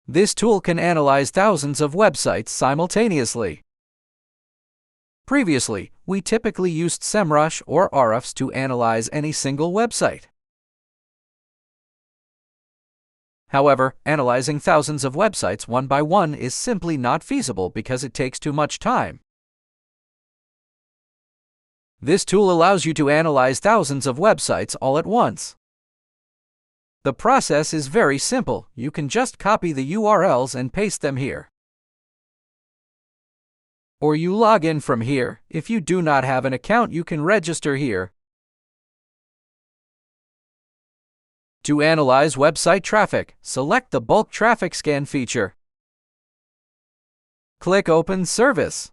This tool can analyze thousands of websites simultaneously. Previously, we typically used SEMrush or Ahrefs to analyze any single website. However, analyzing thousands of websites one by one is simply not feasible because it takes too much time. This tool allows you to analyze thousands of websites all at once. The process is very simple. You can just copy the URLs and paste them here. Or you log in from here. If you do not have an account, you can register here. To analyze website traffic, select the Bulk Traffic Scan feature. Click Open Service.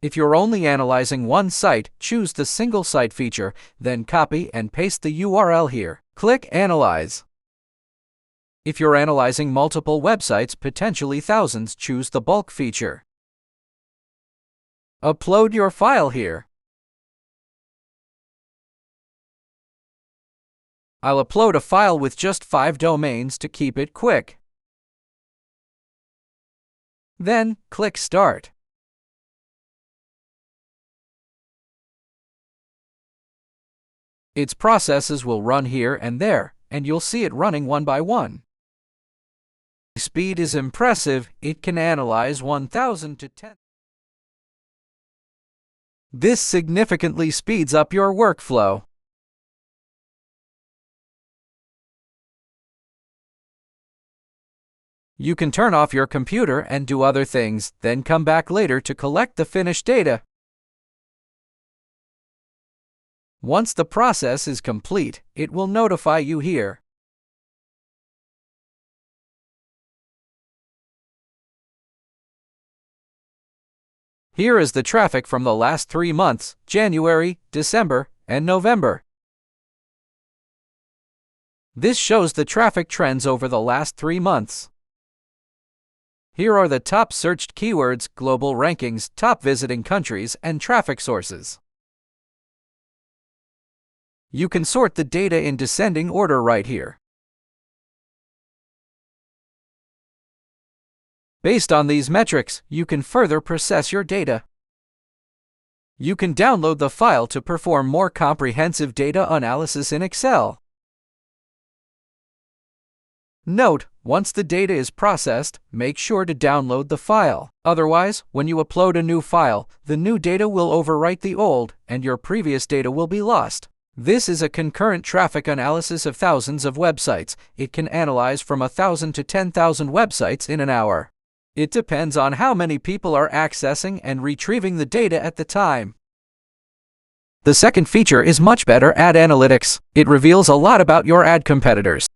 If you're only analyzing one site, choose the Single Site feature, then copy and paste the URL here. Click Analyze. If you're analyzing multiple websites, potentially thousands, choose the Bulk feature. Upload your file here. I'll upload a file with just 5 domains to keep it quick. Then, click Start. Its processes will run here and there, and you'll see it running one by one. Speed is impressive. It can analyze 1,000 to 10. This significantly speeds up your workflow. You can turn off your computer and do other things, then come back later to collect the finished data. Once the process is complete, it will notify you here. Here is the traffic from the last 3 months, January, December, and November. This shows the traffic trends over the last 3 months. Here are the top searched keywords, global rankings, top visiting countries, and traffic sources. You can sort the data in descending order right here. Based on these metrics, you can further process your data. You can download the file to perform more comprehensive data analysis in Excel. Note, once the data is processed, make sure to download the file. Otherwise, when you upload a new file, the new data will overwrite the old, and your previous data will be lost. This is a concurrent traffic analysis of thousands of websites. It can analyze from 1,000 to 10,000 websites in an hour. It depends on how many people are accessing and retrieving the data at the time. The second feature is much better: ad analytics. It reveals a lot about your ad competitors.